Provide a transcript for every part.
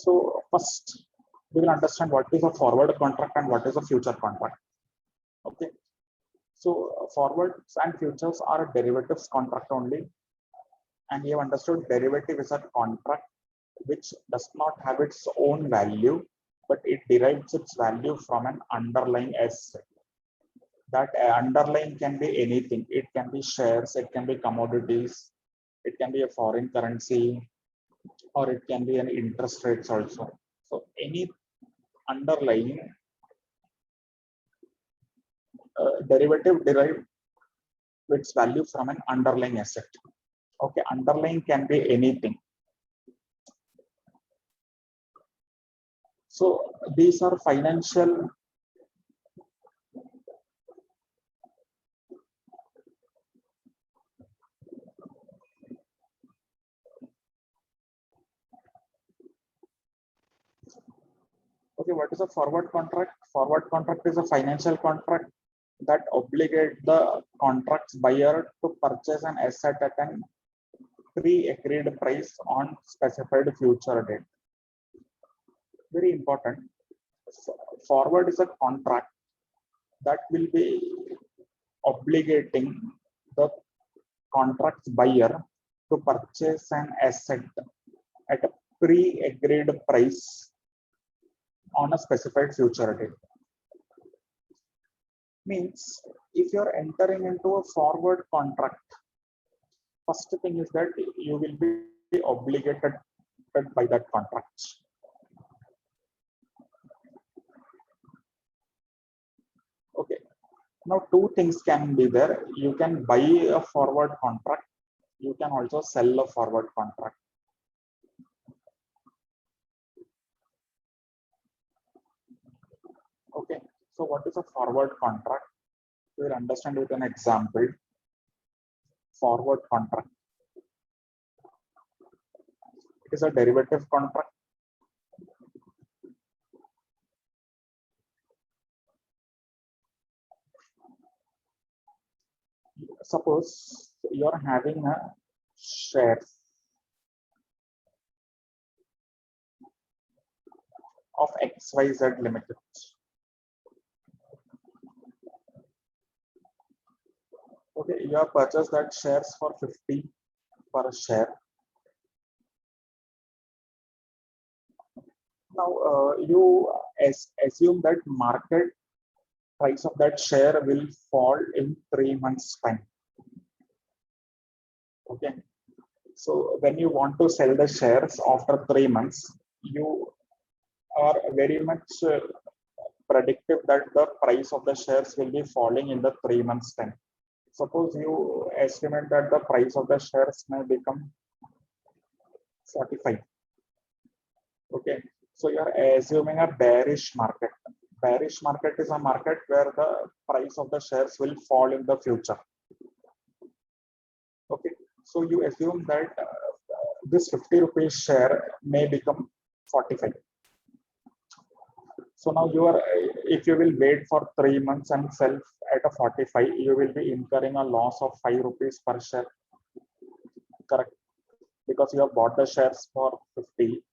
So first, we will understand what is a forward contract and what is a future contract. Okay. So forwards and futures are a derivatives contract only, and you have understood derivative is a contract which does not have its own value, but it derives its value from an underlying asset. That underlying can be anything. It can be shares, it can be commodities, it can be a foreign currency, or it can be an interest rates also. So any underlying derivative derive its value from an underlying asset. Okay, underlying can be anything. So these are financial Okay, what is a forward contract? Forward contract is a financial contract that obligate the contract's buyer to purchase an asset at an pre-agreed price on specified future date. Very important. Forward is a contract that will be obligating the contract's buyer to purchase an asset at a pre-agreed price on a specified future date. Means if you're entering into a forward contract, first thing is that you will be obligated by that contract. Okay. Now two things can be there. You can buy a forward contract. You can also sell a forward contract. Okay. So what is a forward contract? We will understand with an example. Forward contract. It is a derivative contract. Suppose you are having a share of XYZ Limited. Okay, you have purchased that shares for 50 per share. Now you assume that market price of that share will fall in 3 months' time. Okay, so when you want to sell the shares after 3 months, you are very much predictive that the price of the shares will be falling in the 3 months' time. Suppose you estimate that the price of the shares may become 45. Okay, so you are assuming a bearish market. Bearish market is a market where the price of the shares will fall in the future. Okay, so you assume that this 50 rupees share may become 45. So now you are, if you will wait for 3 months and sell at a 45, you will be incurring a loss of 5 rupees per share. Correct? Because you have bought the shares for 50,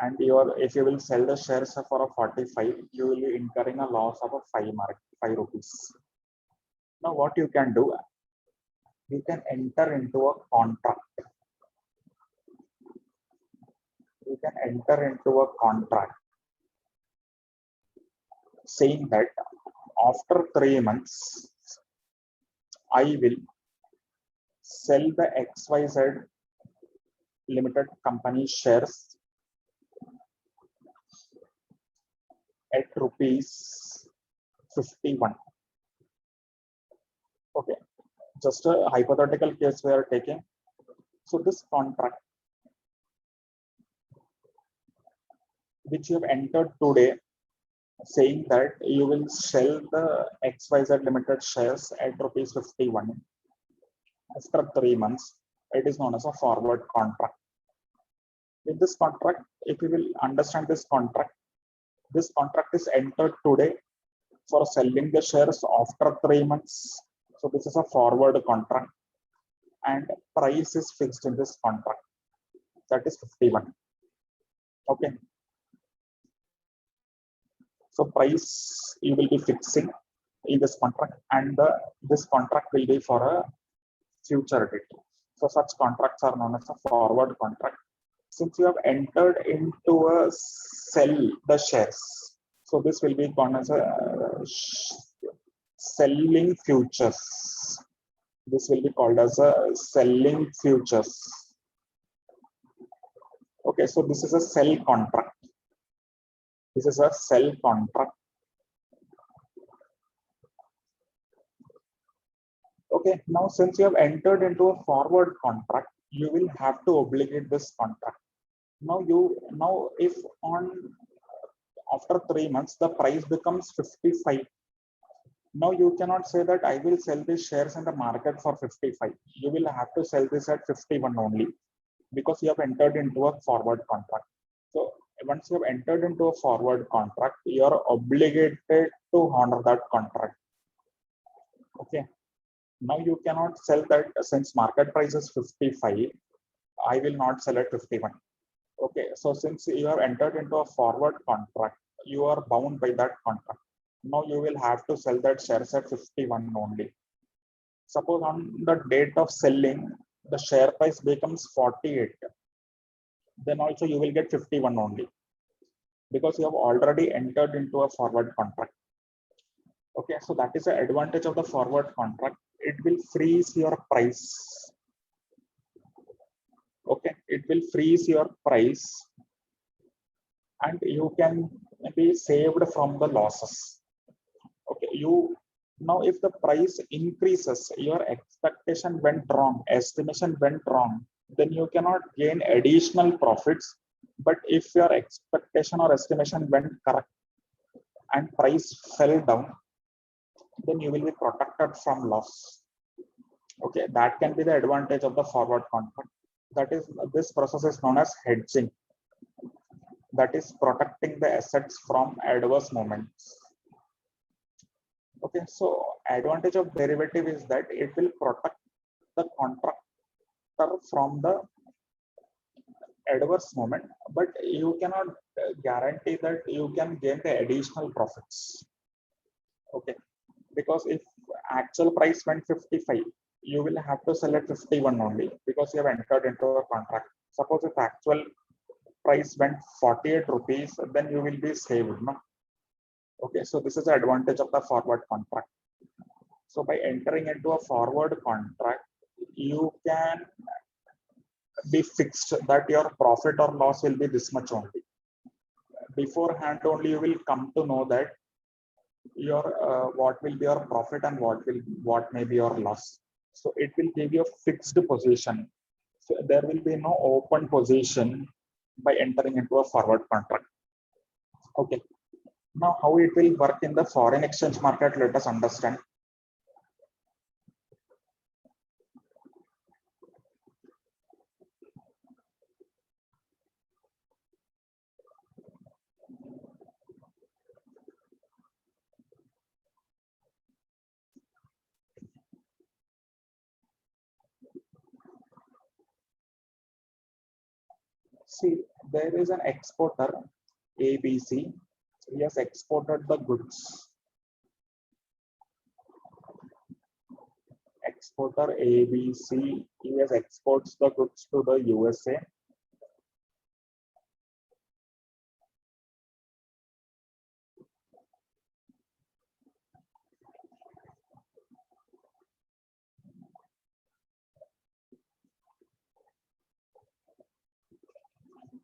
and if you will sell the shares for a 45, you will be incurring a loss of a 5 rupees. Now what you can do, you can enter into a contract. You can enter into a contract saying that after 3 months, I will sell the XYZ Limited company shares at rupees 51. Okay, just a hypothetical case we are taking. So this contract which you have entered today, saying that you will sell the XYZ Limited shares at rupees 51 after 3 months, it is known as a forward contract. In this contract, if you will understand this contract is entered today for selling the shares after 3 months. So this is a forward contract, and price is fixed in this contract, that is 51. Okay. So price you will be fixing in this contract, and this contract will be for a future date. So such contracts are known as a forward contract. Since you have entered into a sell the shares, so this will be called as a selling futures. This will be called as a selling futures. Okay, so this is a sell contract. This is a sell contract. Okay, now since you have entered into a forward contract, you will have to obligate this contract. Now if on after 3 months the price becomes 55, now you cannot say that I will sell these shares in the market for 55. You will have to sell this at 51 only, because you have entered into a forward contract. So once you have entered into a forward contract, you are obligated to honor that contract. Okay. Now you cannot sell that since market price is 55, I will not sell at 51. Okay, so since you have entered into a forward contract, you are bound by that contract. Now you will have to sell that shares at 51 only. Suppose on the date of selling, the share price becomes 48. Then also you will get 51 only, because you have already entered into a forward contract. Okay, so that is the advantage of the forward contract. It will freeze your price. Okay, it will freeze your price, and you can be saved from the losses. Okay, you now if the price increases, your expectation went wrong, estimation went wrong, then you cannot gain additional profits. But if your expectation or estimation went correct and price fell down, then you will be protected from loss. Okay, that can be the advantage of the forward contract. That is, this process is known as hedging. That is protecting the assets from adverse movements. Okay, so advantage of derivative is that it will protect the contractor from the adverse movement, but you cannot guarantee that you can gain the additional profits. Okay, because if actual price went 55, you will have to sell at 51 only, because you have entered into a contract. Suppose if actual price went 48 rupees, then you will be saved. No? Okay, so this is the advantage of the forward contract. So by entering into a forward contract, you can be fixed that your profit or loss will be this much only. Beforehand only you will come to know that your what will be your profit and what may be your loss. So it will give you a fixed position. So there will be no open position by entering into a forward contract. Okay. Now how it will work in the foreign exchange market, let us understand. See, there is an exporter, ABC. He has exported the goods. Exporter ABC, he has exports the goods to the USA.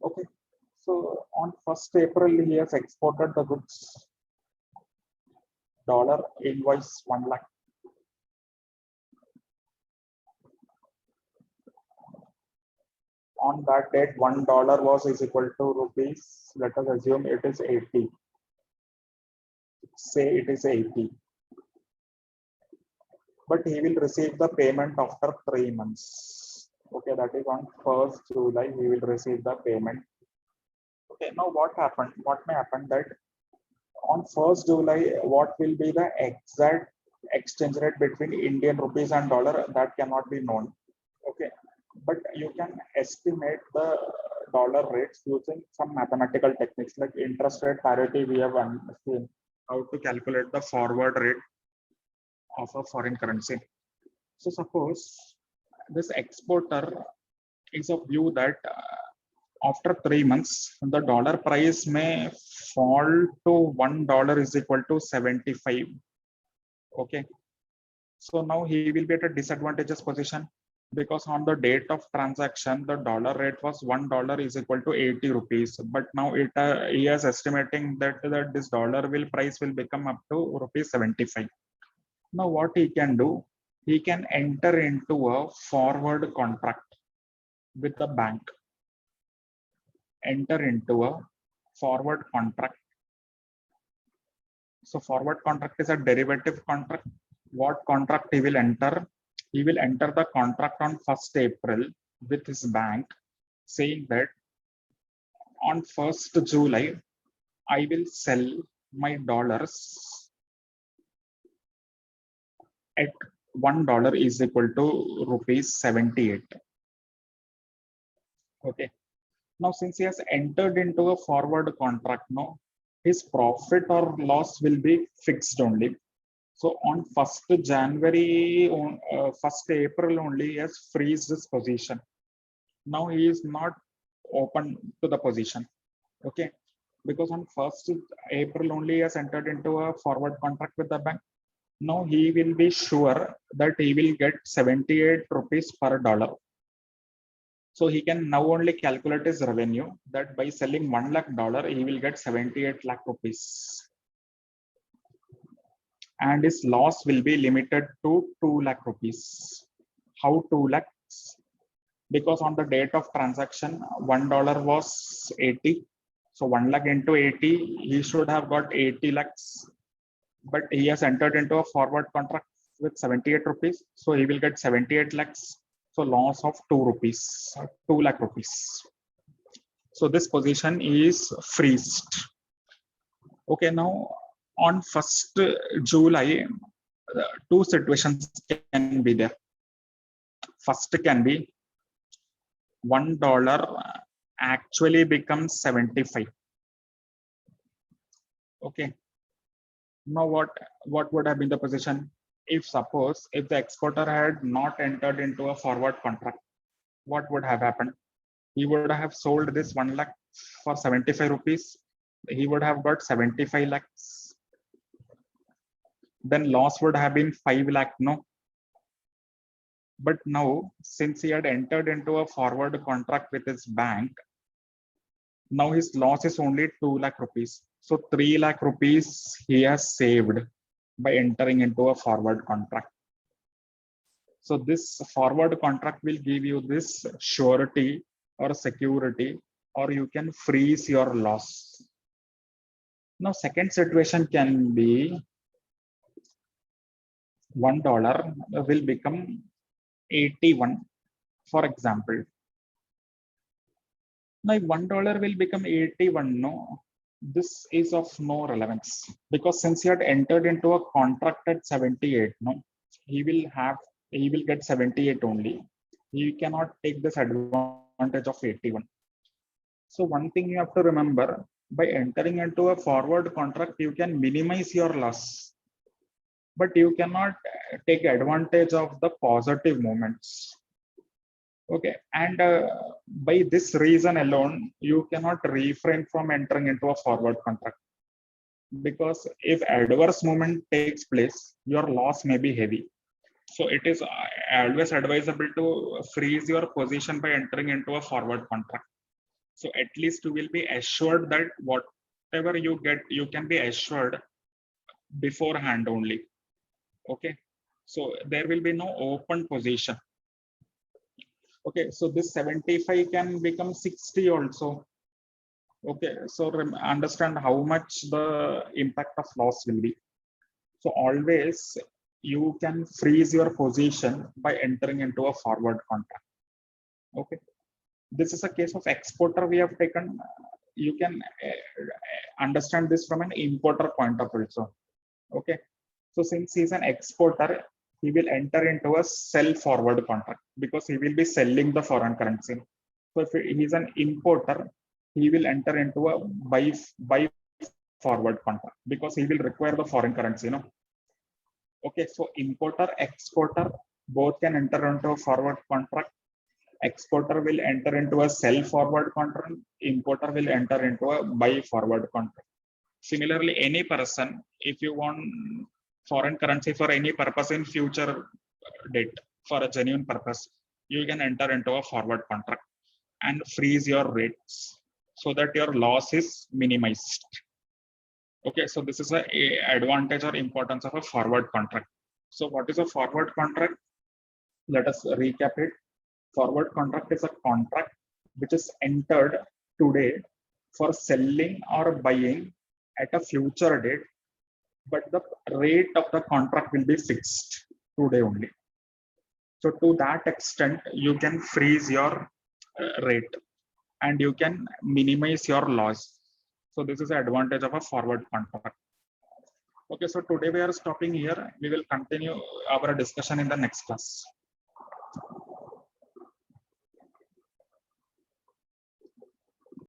Okay, so on 1st April, he has exported the goods. Dollar invoice 1 lakh. On that date, $1 was is equal to rupees. Let us assume it is 80. Say it is 80. But he will receive the payment after 3 months. Okay, that is on 1st July, he will receive the payment. Okay, now what happened? What may happen that on 1st July, what will be the exact exchange rate between Indian rupees and dollar, that cannot be known. Okay, but you can estimate the dollar rates using some mathematical techniques like interest rate parity. We have seen how to calculate the forward rate of a foreign currency. So suppose this exporter is of view that after 3 months, the dollar price may fall to $1 is equal to 75. Okay. So now he will be at a disadvantageous position because on the date of transaction, the dollar rate was $1 is equal to 80 rupees. But now he is estimating that this dollar price will become up to rupees 75. Now what he can do, he can enter into a forward contract with the bank. Enter into a forward contract. So forward contract is a derivative contract. What contract he will enter? He will enter the contract on 1st April with his bank, saying that on 1st July, I will sell my dollars at $1 is equal to rupees 78. Okay. Now, since he has entered into a forward contract, no, his profit or loss will be fixed only. So on 1st January, 1st April only, he has freezed his position. Now he is not open to the position. Okay. Because on 1st April only, he has entered into a forward contract with the bank. Now he will be sure that he will get 78 rupees per dollar. So he can now only calculate his revenue that by selling $1 lakh, he will get 78 lakh rupees. And his loss will be limited to 2 lakh rupees. How 2 lakhs? Because on the date of transaction, $1 was 80. So 1 lakh into 80, he should have got 80 lakhs. But he has entered into a forward contract with 78 rupees. So he will get 78 lakhs. So loss of 2 rupees, 2 lakh rupees. So this position is freezed. Okay, now on 1st July, 2 situations can be there. First can be $1 actually becomes 75. Okay. Now what would have been the position? If suppose if the exporter had not entered into a forward contract, what would have happened? He would have sold this 1 lakh for 75 rupees. He would have got 75 lakhs. Then loss would have been 5 lakh, no? But now, since he had entered into a forward contract with his bank, now his loss is only 2 lakh rupees. So 3 lakh rupees he has saved by entering into a forward contract. So this forward contract will give you this surety or security, or you can freeze your loss. Now, second situation can be $1 will become 81, for example. Now, if $1 will become 81, no, this is of no relevance because since he had entered into a contract at 78, no, he will get 78 only. He cannot take this advantage of 81. So one thing you have to remember, by entering into a forward contract, you can minimize your loss, but you cannot take advantage of the positive moments. Okay, and by this reason alone, you cannot refrain from entering into a forward contract because if adverse movement takes place, your loss may be heavy. So it is always advisable to freeze your position by entering into a forward contract. So at least you will be assured that whatever you get, you can be assured beforehand only. Okay, so there will be no open position. Okay, so this 75 can become 60 also. Okay, so understand how much the impact of loss will be. So always you can freeze your position by entering into a forward contract. Okay, this is a case of exporter we have taken. You can understand this from an importer point of view also. Okay, so since he's an exporter, he will enter into a sell forward contract because he will be selling the foreign currency. So if he is an importer, he will enter into a buy forward contract because he will require the foreign currency, Okay, so importer, exporter, both can enter into a forward contract. Exporter will enter into a sell forward contract. Importer will enter into a buy forward contract. Similarly, any person, if you want foreign currency for any purpose in future date, for a genuine purpose, you can enter into a forward contract and freeze your rates so that your loss is minimized. Okay, so this is a advantage or importance of a forward contract. So what is a forward contract? Let us recap it. Forward contract is a contract which is entered today for selling or buying at a future date, but the rate of the contract will be fixed today only. So to that extent, you can freeze your rate and you can minimize your loss. So this is the advantage of a forward contract. Okay, so today we are stopping here. We will continue our discussion in the next class.